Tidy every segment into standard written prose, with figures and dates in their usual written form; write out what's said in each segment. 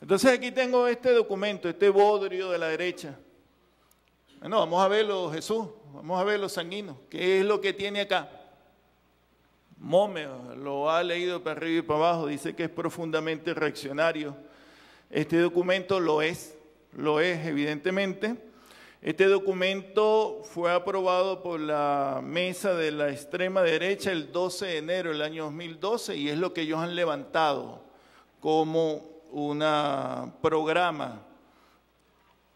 Entonces aquí tengo este documento, este bodrio de la derecha. Bueno, vamos a verlo, Jesús, vamos a verlo, Sanguino. ¿Qué es lo que tiene acá? Mome lo ha leído para arriba y para abajo, dice que es profundamente reaccionario. Este documento lo es evidentemente. Este documento fue aprobado por la mesa de la extrema derecha el 12 de enero del año 2012 y es lo que ellos han levantado como un programa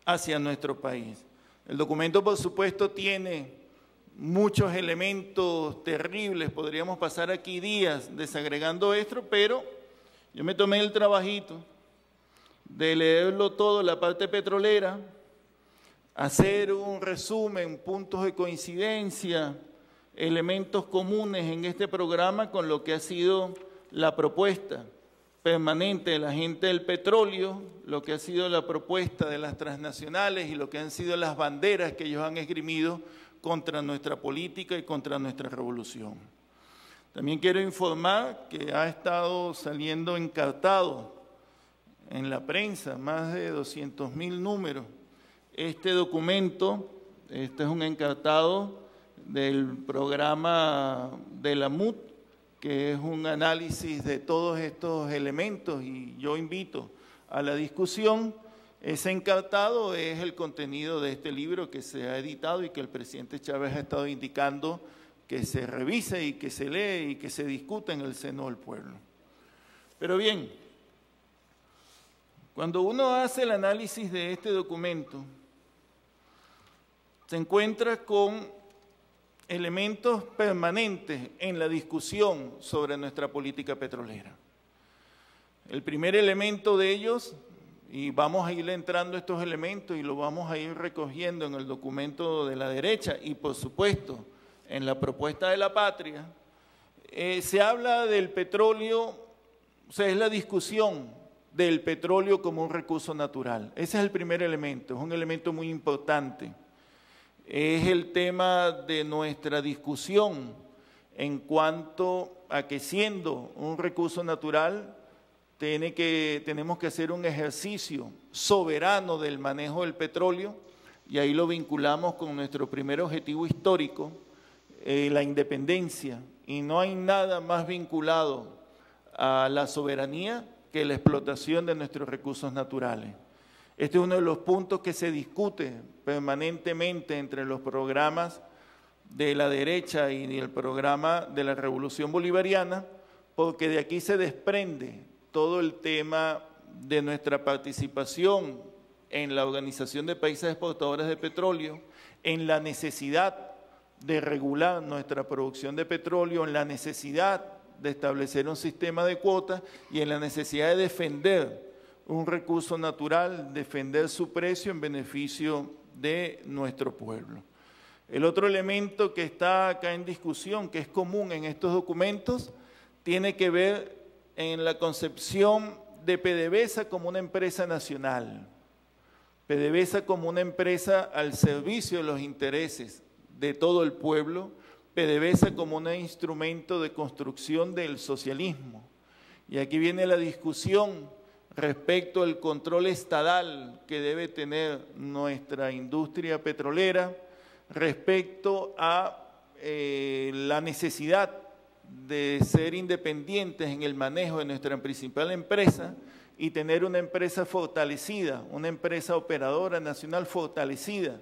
hacia nuestro país. El documento, por supuesto, tiene muchos elementos terribles, podríamos pasar aquí días desagregando esto, pero yo me tomé el trabajito de leerlo todo, la parte petrolera, hacer un resumen, puntos de coincidencia, elementos comunes en este programa con lo que ha sido la propuesta permanente de la gente del petróleo, lo que ha sido la propuesta de las transnacionales y lo que han sido las banderas que ellos han esgrimido contra nuestra política y contra nuestra revolución. También quiero informar que ha estado saliendo encartado en la prensa, más de 200.000 números. Este documento, este es un encartado del programa de la MUT, que es un análisis de todos estos elementos y yo invito a la discusión. Ese encartado es el contenido de este libro que se ha editado y que el presidente Chávez ha estado indicando que se revise y que se lee y que se discuta en el seno del pueblo. Pero bien, cuando uno hace el análisis de este documento, se encuentra con elementos permanentes en la discusión sobre nuestra política petrolera. El primer elemento de ellos, y vamos a ir entrando a estos elementos y lo vamos a ir recogiendo en el documento de la derecha y por supuesto en la propuesta de la patria, se habla del petróleo, o sea, es la discusión del petróleo como un recurso natural. Ese es el primer elemento, es un elemento muy importante. Es el tema de nuestra discusión en cuanto a que siendo un recurso natural tenemos que hacer un ejercicio soberano del manejo del petróleo y ahí lo vinculamos con nuestro primer objetivo histórico, la independencia, y no hay nada más vinculado a la soberanía que la explotación de nuestros recursos naturales. Este es uno de los puntos que se discute permanentemente entre los programas de la derecha y el programa de la Revolución Bolivariana, porque de aquí se desprende todo el tema de nuestra participación en la Organización de Países Exportadores de Petróleo, en la necesidad de regular nuestra producción de petróleo, en la necesidad de establecer un sistema de cuotas y en la necesidad de defender un recurso natural, defender su precio en beneficio de nuestro pueblo. El otro elemento que está acá en discusión, que es común en estos documentos, tiene que ver en la concepción de PDVSA como una empresa nacional, PDVSA como una empresa al servicio de los intereses de todo el pueblo, PDVSA como un instrumento de construcción del socialismo. Y aquí viene la discusión respecto al control estatal que debe tener nuestra industria petrolera, respecto a la necesidad de ser independientes en el manejo de nuestra principal empresa y tener una empresa fortalecida, una empresa operadora nacional fortalecida,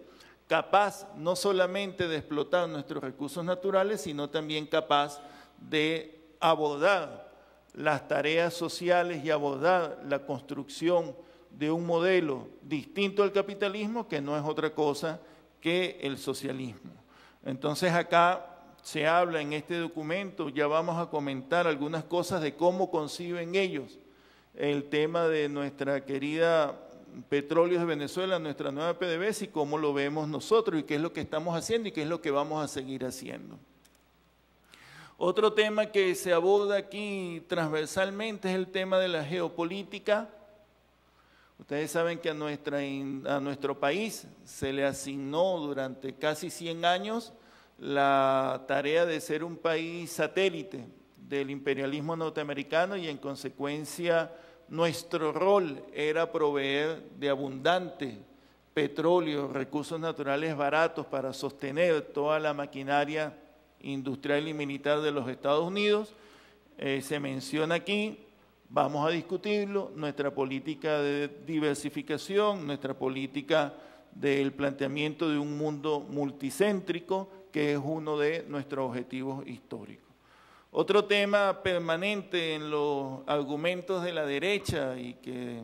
capaz no solamente de explotar nuestros recursos naturales, sino también capaz de abordar las tareas sociales y abordar la construcción de un modelo distinto al capitalismo, que no es otra cosa que el socialismo. Entonces acá se habla en este documento, ya vamos a comentar algunas cosas de cómo conciben ellos el tema de nuestra querida Petróleos de Venezuela, nuestra nueva PDVSA, y cómo lo vemos nosotros y qué es lo que estamos haciendo y qué es lo que vamos a seguir haciendo. Otro tema que se aborda aquí transversalmente es el tema de la geopolítica. Ustedes saben que a nuestro país se le asignó durante casi 100 años la tarea de ser un país satélite del imperialismo norteamericano y en consecuencia nuestro rol era proveer de abundante petróleo, recursos naturales baratos para sostener toda la maquinaria industrial y militar de los Estados Unidos. Se menciona aquí, vamos a discutirlo, nuestra política de diversificación, nuestra política del planteamiento de un mundo multicéntrico, que es uno de nuestros objetivos históricos. Otro tema permanente en los argumentos de la derecha y que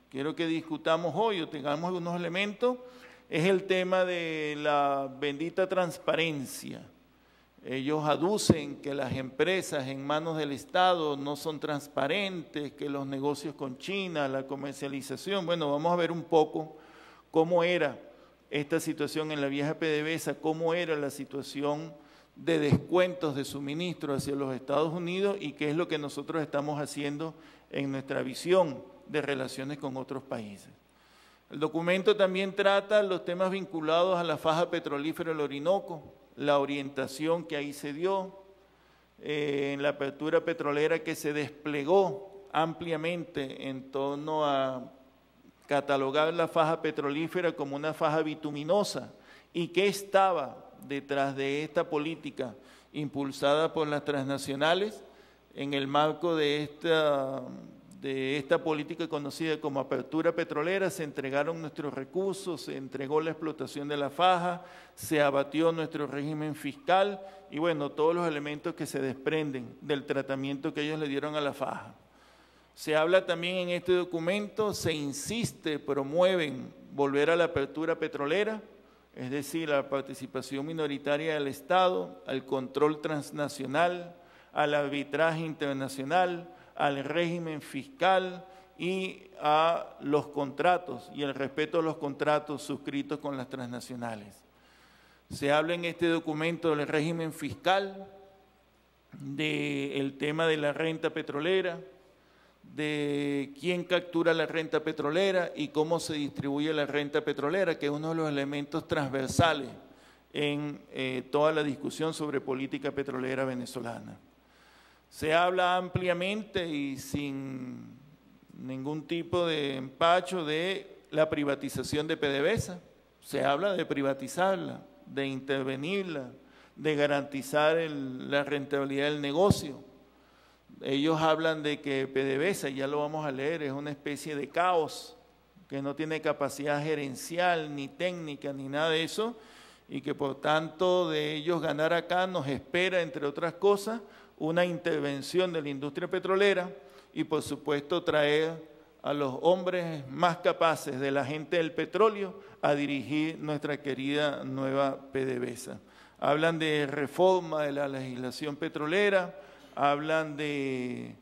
quiero que discutamos hoy o tengamos algunos elementos, es el tema de la bendita transparencia. Ellos aducen que las empresas en manos del Estado no son transparentes, que los negocios con China, la comercialización. Bueno, vamos a ver un poco cómo era esta situación en la vieja PDVSA, cómo era la situación de descuentos de suministro hacia los Estados Unidos y qué es lo que nosotros estamos haciendo en nuestra visión de relaciones con otros países. El documento también trata los temas vinculados a la faja petrolífera del Orinoco, la orientación que ahí se dio, en la apertura petrolera que se desplegó ampliamente en torno a catalogar la faja petrolífera como una faja bituminosa y qué estaba detrás de esta política impulsada por las transnacionales en el marco de esta política conocida como apertura petrolera. Se entregaron nuestros recursos, se entregó la explotación de la faja, se abatió nuestro régimen fiscal y bueno, todos los elementos que se desprenden del tratamiento que ellos le dieron a la faja. Se habla también en este documento, se insiste, promueven volver a la apertura petrolera, es decir, a la participación minoritaria del Estado, al control transnacional, al arbitraje internacional, al régimen fiscal y a los contratos y el respeto a los contratos suscritos con las transnacionales. Se habla en este documento del régimen fiscal, del tema de la renta petrolera, de quién captura la renta petrolera y cómo se distribuye la renta petrolera, que es uno de los elementos transversales en toda la discusión sobre política petrolera venezolana. Se habla ampliamente y sin ningún tipo de empacho de la privatización de PDVSA. Se habla de privatizarla, de intervenirla, de garantizar la rentabilidad del negocio. Ellos hablan de que PDVSA, ya lo vamos a leer, es una especie de caos, que no tiene capacidad gerencial, ni técnica, ni nada de eso, y que por tanto de ellos ganar acá nos espera, entre otras cosas, una intervención de la industria petrolera y por supuesto traer a los hombres más capaces de la gente del petróleo a dirigir nuestra querida nueva PDVSA. Hablan de reforma de la legislación petrolera, hablan de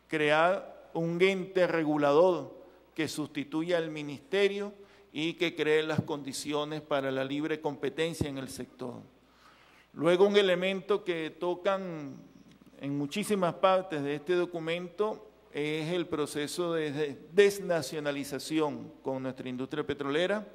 crear un ente regulador que sustituya al ministerio y que cree las condiciones para la libre competencia en el sector. Luego un elemento que tocan en muchísimas partes de este documento es el proceso de desnacionalización con nuestra industria petrolera.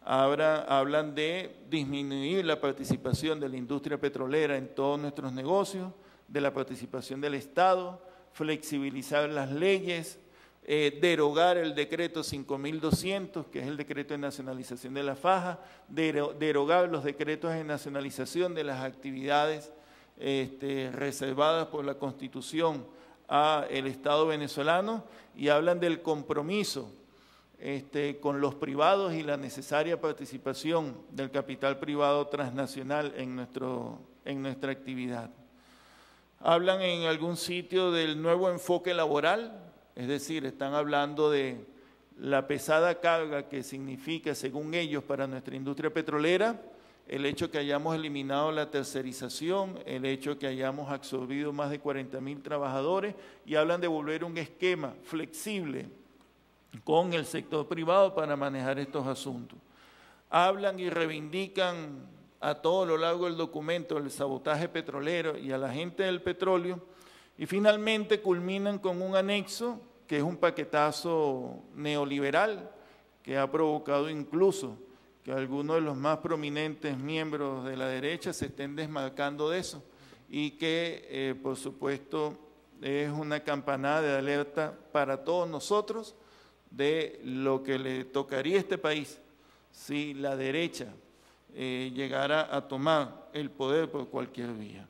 Hablan de disminuir la participación de la industria petrolera en todos nuestros negocios, de la participación del Estado, flexibilizar las leyes, derogar el decreto 5200, que es el decreto de nacionalización de la faja, derogar los decretos de nacionalización de las actividades reservadas por la Constitución al Estado venezolano, y hablan del compromiso con los privados y la necesaria participación del capital privado transnacional en nuestra actividad. Hablan en algún sitio del nuevo enfoque laboral, es decir, están hablando de la pesada carga que significa, según ellos, para nuestra industria petrolera, el hecho que hayamos eliminado la tercerización, el hecho que hayamos absorbido más de 40.000 trabajadores, y hablan de volver un esquema flexible con el sector privado para manejar estos asuntos. Hablan y reivindican a todo lo largo del documento el sabotaje petrolero y a la gente del petróleo, y finalmente culminan con un anexo que es un paquetazo neoliberal que ha provocado incluso que algunos de los más prominentes miembros de la derecha se estén desmarcando de eso y que, por supuesto, es una campanada de alerta para todos nosotros de lo que le tocaría a este país si la derecha llegara a tomar el poder por cualquier vía.